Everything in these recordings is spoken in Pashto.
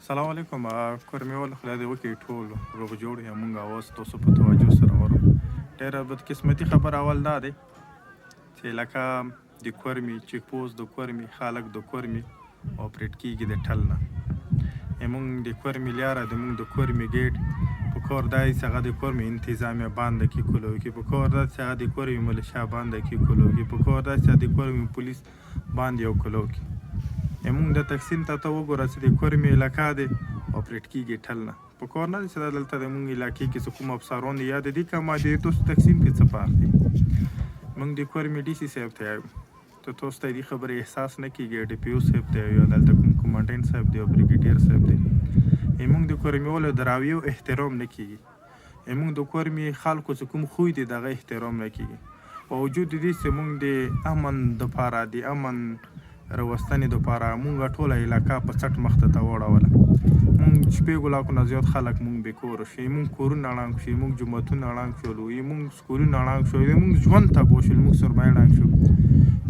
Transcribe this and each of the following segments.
سلام علیکم کورمیول خدای دې وکړي ټول روغ جوړ یا مونږ اواز تاسو په توجه سره اورو. ډېره بدقسمتي خبر اول دا دی چې لکه د کورمي چیک پوسټ د کورمي خلک د کورمي اپریټ کیږي د ټل نه مونږ د کورمي لیاره د مونږ د کورمي ګیټ په کور دای چې هغه د کورمي انتظامیه باندې کې کولو کې په کور دا چې هغه د کورمي ملشا باندې کې کولو کې په کور دا چې د کورمي پولیس باندې یو کولو کې مونږ د تقسیم ته وګوره چې د کورمي علاقه دی اپریټ کیږي ټل نه په کور نه چې دلته د مونږ علاقې کې چې کوم افسران دي یا د دې کومه د تاسو تقسیم کې څه فرق دی مونږ د کورمي ډي سي صاحب ته ته تاسو ته دې خبرې احساس نه کیږي ډي پی او صاحب ته یا دلته کوم کمانډنټ صاحب دی او بریګیډیر صاحب دی مونږ د کورمي ولې دراویو احترام نه کیږي مونږ د کورمي خلکو چې کوم خوی دي دغه احترام نه کیږي په وجود دې چې مونږ د امن دپاره د امن راوستنې دپاره مونږ ټوله علاقه په څټ مخته ته واړوله مونږ شپږو لاکو نه زیات خلک مونږ بېکوره شو مونږ کورونه ړنګ شو مونږ جوماتونه ړنګ شولو مونږ سکولونه ړنګ شو مونږ ژوند تباه شول مونږ سرمایه ړنګ شو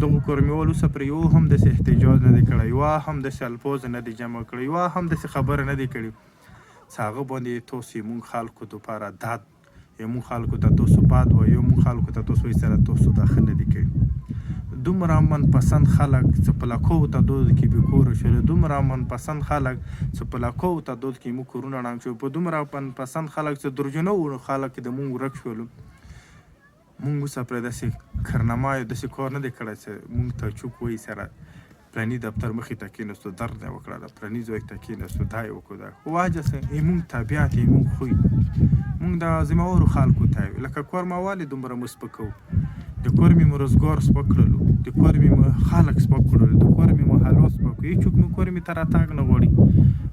دغو کورمیوالو اوسه پرې یو هم داسې احتجاج نه دی کړی یوه هم داسې الفاظ نه دی جمع کړی یوه هم داسې خبره نه دی کړې چې هغه باندې تاسو مونږ خلکو دپاره داد یا مونږ خلکو ته تاسو بد وایو مونږ خلکو ته تاسو سره تاسو دا ښه نه دي کړي دومره من پسند خلک چې په لکو تعداد کې بېکوره شول دومره من پسند خلک چې په لکو تعداد کې موږ کورونه ړنګ شو په دومره من پسند خلک چې درجنو خلک د مونږ ورک شولو مونږ اوسه پرې داسې کارنامه داسې کار نه دی کړی چې مونږ ته چوک وایي سره پلاني دفتر مخې ته کېناستو درد یې وکړه د پلاني ځای ته کېناستو دا یې وکړو دا خو وجه څه مونږ طبیعت یې مونږ خوی مونږ د ذمهوارو خلکو ته لکه کورمه والې دومره مو سپکوو د کورمي مو روزګار سپک کړلو د کورمي مو خلک سپک کړل د کورمي مو حالات سپک کړل هېڅوک مو کورمي ته راتګ نه غواړي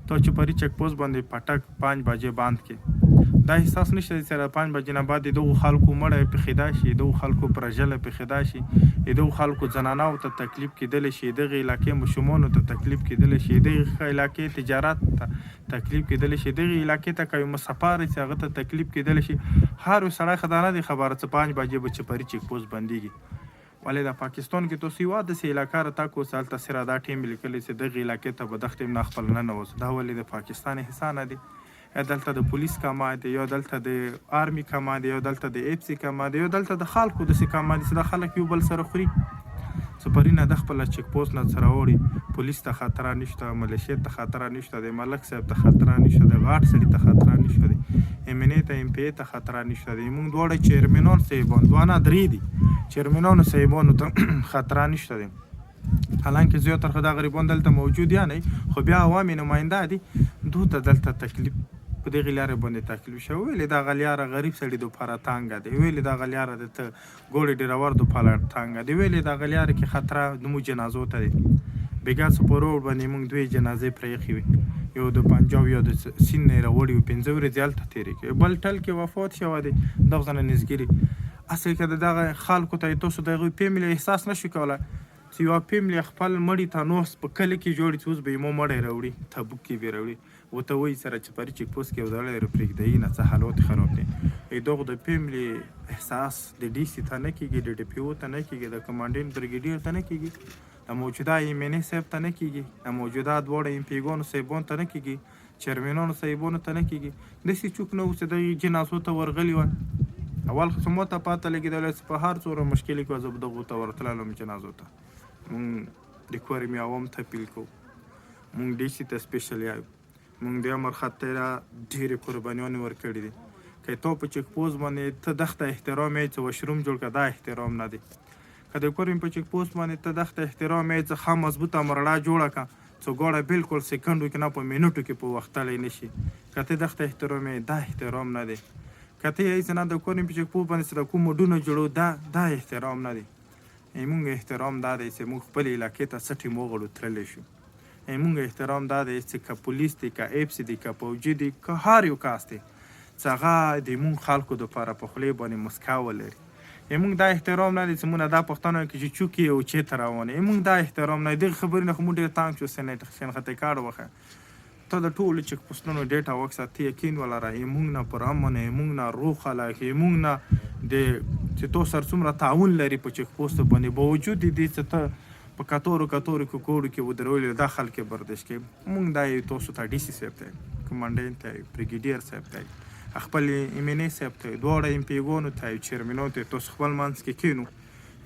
تا چې پرې چک پوسټ باندې پټک 5 بجې باند کې دا احساس نشته چې سره 5 بجې نه بعد دغو خلکو مړی پېښېدا شي دغو خلکو پرژله پېښېدا شي دغو خلکو زنانو ته تکلیف کېدلی شي دغې علاقې ماشومانو ته تکلیف کېدلی شي دغې علاقې تجارت ته تکلیف کېدلی شي دغې علاقې ته که یو مسافر چې هغه ته تکلیف کېدلی شي هر یو سړی خو دا نه دی خبره چې 5 بجې به چې پرې چک پوسټ بندېږي ولې د پاکستان کې تاسو یوه داسې علاقه راته کوس هلته سره دا ټیم لیکلی چې دغې علاقې ته به دښتې نه خپل ننوځو دا ولې د پاکستان حصه نه دی یا دلته د پولیس کمانډ دی یا دلته د آرمي کمانډ دی یا دلته د اف سی کمانډ دی یا دلته د خلکو داسې کمانډ دي چې دا خلک یو بل سره خوري سپرینه د خپله چک پوسټ نه سره وړي پولیس ته خطره نشته ملیشیا ته خطره نشته د ملک صاحب ته خطره نشته د غاټ سړي ته خطره نشته دی ام ان ای ته ام پی ای ته خطره نشته دی مونږ دواړه چیرمنان صاحبان دوه نه درې دي چیرمنانو صاحبانو ته خطره نشته دی حالانکه زیاتره خو دا غریبان دلته موجود یا نه خو بیا عوامي نماینده دي دوی ته دلته تکلیف په دغې لارې باندې تکلیف شوی ویلې دغه لیاره غریب سړي دپاره تانګه دی ویلې دغه لیاره د ته ګوړې ډریور دپاره تانګه دی ویلې دغه لیاره کې خطره زموږ جنازو ته دی بېګا څه په روډ باندې موږ 2 جنازې پرېښې وي یو د پنجاب یو د سیند نه یې راوړي وي 15 ورځې هلته تېرې کړې بل ټل کې وفات شوی دی دغه ځنه نزګري اصل که د دغه خلکو ته تاسو د هغوی فیملي احساس نه شو کولی چې یوه فیملي خپل مړي ته نوس په کلي کې جوړي چې اوس به یې مو مړی راوړي تبوک کې به یې راوړي ورته وایي سره چې پرې چک پوسټ کې یو ځړی در پرېږدوي نه څه حالات خراب دی دغو د فیملي احساس د ډي سي ته نه کېږي د ډي پي او ته نه کېږي د کمانډنټ بریګیډیر ته نه کېږي د موجوده ایم ان ای صاحب ته نه کېږي د موجوده دواړه ایم پیګانو صاحبانو ته نه کېږي چیرمنانو صاحبانو ته نه کېږي داسې څوک نه و چې دغې جنازو ته ورغلي وه اول خو ما ته پاته لګېدلی چې په هر څومره مشکلې کې زه به دغو ته ورتللم جنازو ته مونږ د کورمي عوام ته اپیل کوو مونږ ډي سي ته سپیشل یایو مونږ د امر خاطره ډېرې قربانیانې ورکړي دي که تا په چک پوسټ باندې ته دښته احترام یې چې وشروم جوړ کړه دا احترام نه دی که د کورمي په چک پوسټ باندې ته دښته احترام یې چې ښه مضبوطه مرړه جوړه کړه چې ګوړه بالکل سیکنډو کې نه په منټو کې په وختلی نه شي که ته دښته احترام یې دا احترام نه دی که ته یې چې نه د کورمي په چک پوسټ باندې سره کوم مډونه جوړو دا احترام نه دی مونږ احترام دا دی چې مونږ خپل علاقې ته سټې موغړو تللی شو مونږ احترام دا دی چې که پولیس دی که ایف سی دی که پوجي دی که هر یو کاس دی چې هغه د مونږ خلکو دپاره په خولې باندې مسکا ولري مونږ دا احترام نه دی چې مونږ دا پښتانه کې چې چوکې او چېرته روان مونږ دا احترام نه دی دغې خبرې نه خو مونږ ډېر تانګ شو سنخطۍ کاډ وښه ته د ټولو چک پوسټونو ډیټا وکړه ته یقین ولره مونږ نه پر امن مونږ نه روغ خلک مونږ نه د چې تو سره څومره تعاون لري په چک پوسټ باندې باوجود دې چې ته په کتورو کوکوړو کې ودرولې دا خلک برداشت کې مونږ دا یې تاسو ته ډي سي صاحب ته کمانډنټ ته بریګیډیر صاحب ته خپل ایمنې صاحب ته دواړه ایم پی ګانو ته چیرمنو ته تاسو خپل منځ کې کینو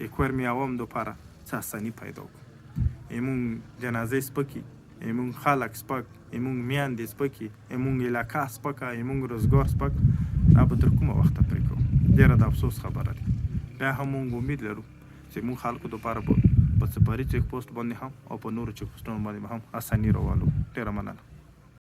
یکورمي عوام دوپاره څه اساني پیدا وکړو ایمون جنازې سپکي ایمون خلک سپک ایمون میاندې سپکي ایمون علاقه سپکه ایمون روزګار سپک دا به تر کومه وخته پرې کوو ډېره د افسوس خبره ده بیا هم مونږ امید لرو چې مونږ خلکو دپاره به په سپاري چیک پوسټ باندې هم او په نورو چیک پوسټونو باندې هم اساني راوالو ډېره مننه